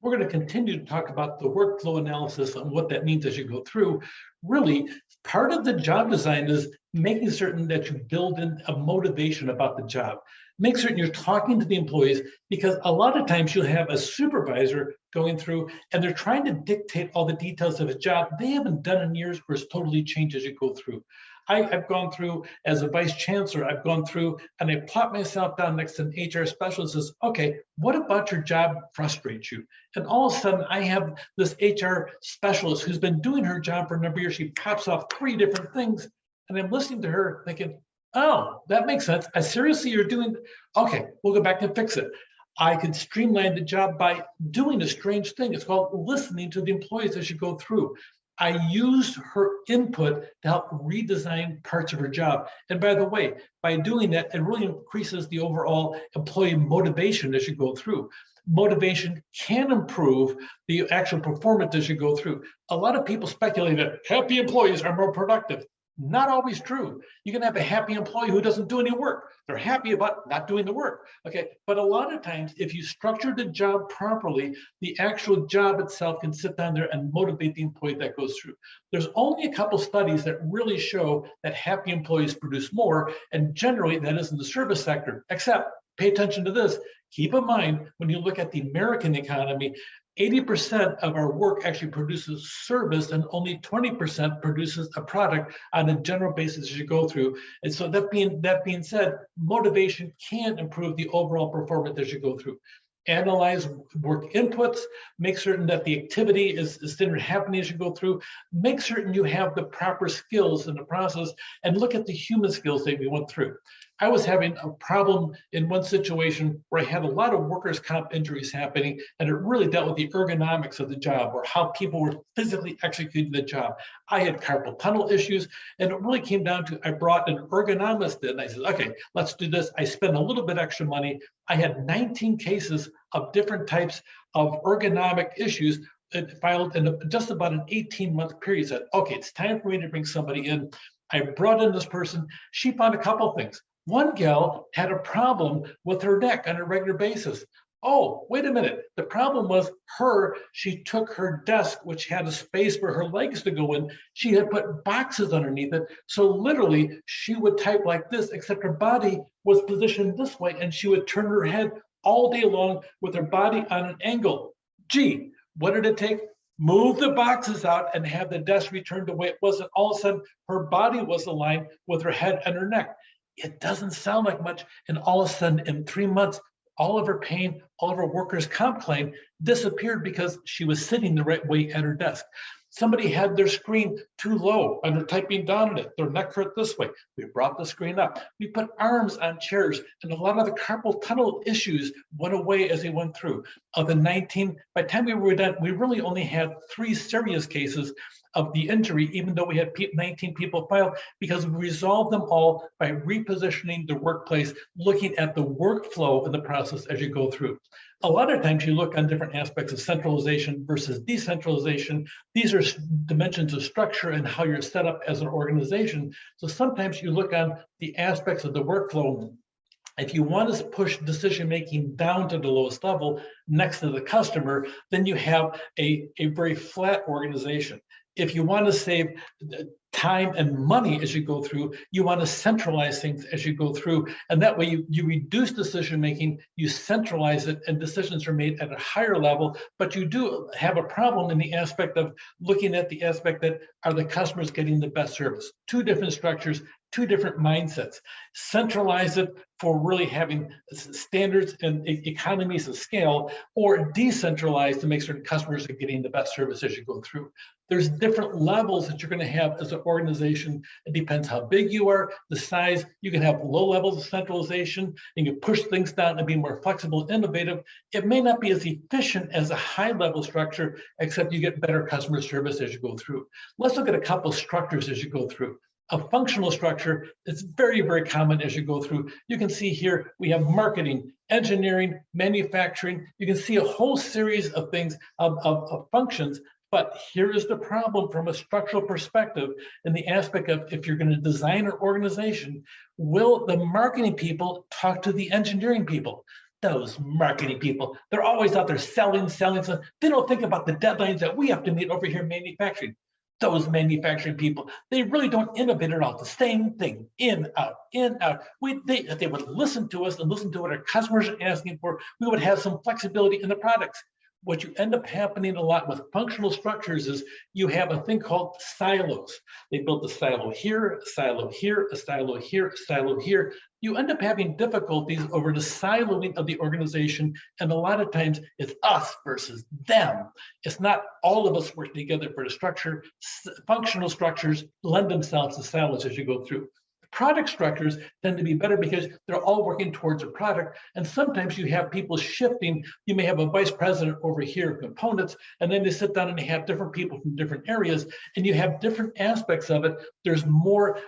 we're going to continue to talk about the workflow analysis and what that means as you go through. Really, part of the job design is making certain that you build in a motivation about the job. Make certain you're talking to the employees, because a lot of times you'll have a supervisor going through and they're trying to dictate all the details of a job they haven't done in years, or it's totally changed as you go through. I've gone through as a vice chancellor, I've gone through and I plot myself down next to an HR specialist and says, okay, what about your job frustrates you? And all of a sudden I have this HR specialist who's been doing her job for a number of years. She pops off 3 different things and I'm listening to her thinking, oh, that makes sense. Seriously, you're doing, okay, we'll go back and fix it. I could streamline the job by doing a strange thing. It's called listening to the employees as you go through. I used her input to help redesign parts of her job. And by the way, by doing that, it really increases the overall employee motivation as you go through. Motivation can improve the actual performance as you go through. A lot of people speculate that happy employees are more productive. Not always true. You can have a happy employee who doesn't do any work. They're happy about not doing the work. Okay, but a lot of times, if you structure the job properly, the actual job itself can sit down there and motivate the employee that goes through. There's only a couple studies that really show that happy employees produce more, and generally that is in the service sector. Except, pay attention to this. Keep in mind, when you look at the American economy, 80% of our work actually produces service and only 20% produces a product on a general basis as you go through. And so that being said, motivation can improve the overall performance as you go through. Analyze work inputs, make certain that the activity is standard happening as you go through, make certain you have the proper skills in the process, and look at the human skills that we went through. I was having a problem in one situation where I had a lot of workers' comp injuries happening, and it really dealt with the ergonomics of the job, or how people were physically executing the job. I had carpal tunnel issues, and it really came down to, I brought an ergonomist in. I said, okay, let's do this. I spent a little bit extra money. I had 19 cases of different types of ergonomic issues filed in just about an 18-month period. I said, okay, it's time for me to bring somebody in. I brought in this person. She found a couple things. One gal had a problem with her neck on a regular basis. Oh, wait a minute. The problem was she took her desk, which had a space for her legs to go in. She had put boxes underneath it. So literally she would type like this, except her body was positioned this way, and she would turn her head all day long with her body on an angle. Gee, what did it take? Move the boxes out and have the desk returned the way it was. And all of a sudden her body was aligned with her head and her neck. It doesn't sound like much. And all of a sudden in 3 months, all of her pain, all of her workers' comp claim disappeared because she was sitting the right way at her desk. Somebody had their screen too low and they're typing down on it. Their neck hurt this way. We brought the screen up. We put arms on chairs, and a lot of the carpal tunnel issues went away as they went through. Of the 19, by the time we were done, we really only had 3 serious cases of the injury, even though we had 19 people filed, because we resolved them all by repositioning the workplace, looking at the workflow in the process as you go through. A lot of times you look on different aspects of centralization versus decentralization. These are dimensions of structure and how you're set up as an organization. So sometimes you look on the aspects of the workflow. If you want to push decision-making down to the lowest level next to the customer, then you have a very flat organization. If you want to save time and money as you go through, you want to centralize things as you go through. And that way you reduce decision-making, you centralize it, and decisions are made at a higher level. But you do have a problem in the aspect of looking at the aspect that, are the customers getting the best service? 2 different structures, 2 different mindsets. Centralize it for really having standards and economies of scale, or decentralize to make certain customers are getting the best service as you go through. There's different levels that you're going to have as an organization. It depends how big you are, the size. You can have low levels of centralization, and you push things down and be more flexible and innovative. It may not be as efficient as a high level structure, except you get better customer service as you go through. Let's look at a couple structures as you go through. A functional structure is very, very common as you go through. You can see here, we have marketing, engineering, manufacturing. You can see a whole series of things, of functions. But here is the problem from a structural perspective, in the aspect of, if you're going to design an organization, will the marketing people talk to the engineering people? Those marketing people, they're always out there selling. So they don't think about the deadlines that we have to meet over here in manufacturing. Those manufacturing people, they really don't innovate at all. The same thing, in, out, in, out. If they would listen to us and listen to what our customers are asking for, we would have some flexibility in the products. What you end up happening a lot with functional structures is you have a thing called silos. They built a silo here, a silo here, a silo here, a silo here. You end up having difficulties over the siloing of the organization. And a lot of times it's us versus them. It's not all of us working together for the structure. Functional structures lend themselves to silos as you go through. Product structures tend to be better because they're all working towards a product. And sometimes you have people shifting. You may have a vice president over here of components, and then they sit down and they have different people from different areas, and you have different aspects of it. There's more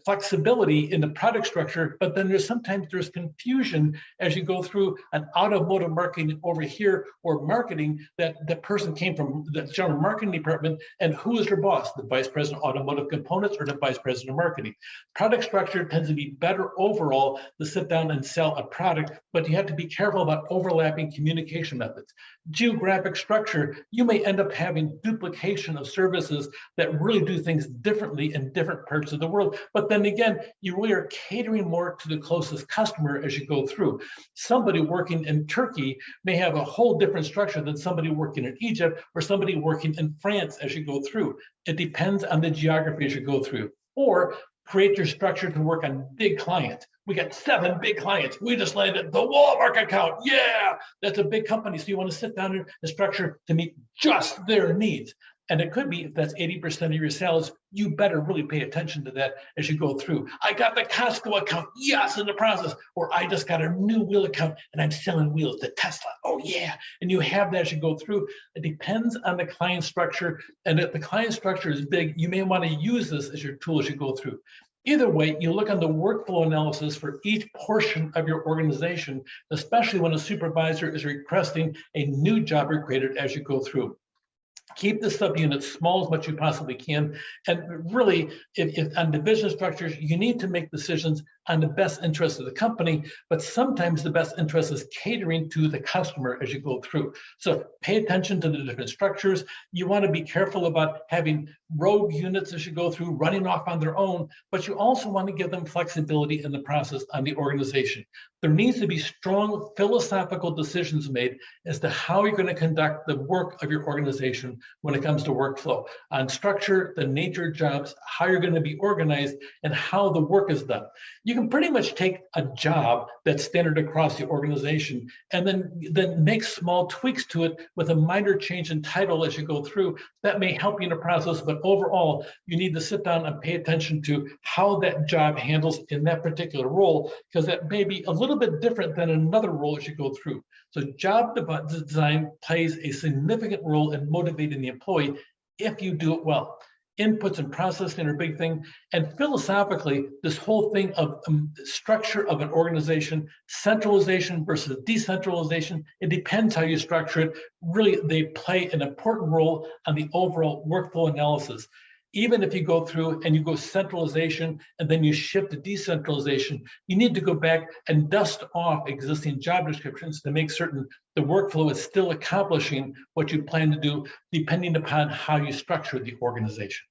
flexibility in the product structure, but then sometimes there's confusion as you go through an automotive marketing over here or marketing that the person came from the general marketing department, and who is their boss, the vice president of automotive components or the vice president of marketing. Product structure tends to be better overall to sit down and sell a product, but you have to be careful about overlapping communication methods. Geographic structure, you may end up having duplication of services that really do things differently in different parts of the world. But then again, you really are catering more to the closest customer as you go through. Somebody working in Turkey may have a whole different structure than somebody working in Egypt or somebody working in France as you go through. It depends on the geography as you go through. Or create your structure to work on big clients. We got 7 big clients. We just landed the Walmart account. Yeah, that's a big company. So you want to sit down in a structure to meet just their needs. And it could be if that's 80% of your sales, you better really pay attention to that as you go through. I got the Costco account, yes, in the process. Or I just got a new wheel account and I'm selling wheels to Tesla. Oh yeah. And you have that as you go through. It depends on the client structure. And if the client structure is big, you may want to use this as your tool as you go through. Either way, you look on the workflow analysis for each portion of your organization, especially when a supervisor is requesting a new job created as you go through. Keep the subunits small as much as you possibly can. And really, if on division structures, you need to make decisions on the best interest of the company, but sometimes the best interest is catering to the customer as you go through. So pay attention to the different structures. You want to be careful about having rogue units as you go through running off on their own, but you also want to give them flexibility in the process on the organization. There needs to be strong philosophical decisions made as to how you're going to conduct the work of your organization when it comes to workflow, on structure, the nature of jobs, how you're going to be organized, and how the work is done. You can pretty much take a job that's standard across the organization and then make small tweaks to it with a minor change in title as you go through. That may help you in the process, but overall, you need to sit down and pay attention to how that job handles in that particular role, because that may be a little bit different than another role as you go through. So job design plays a significant role in motivating the employee if you do it well. Inputs and processing are a big thing. And philosophically, this whole thing of structure of an organization, centralization versus decentralization, it depends how you structure it. Really, they play an important role on the overall workflow analysis. Even if you go through and you go centralization and then you shift to decentralization, you need to go back and dust off existing job descriptions to make certain the workflow is still accomplishing what you plan to do, depending upon how you structure the organization.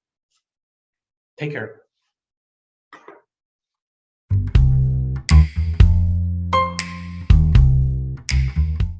Take care.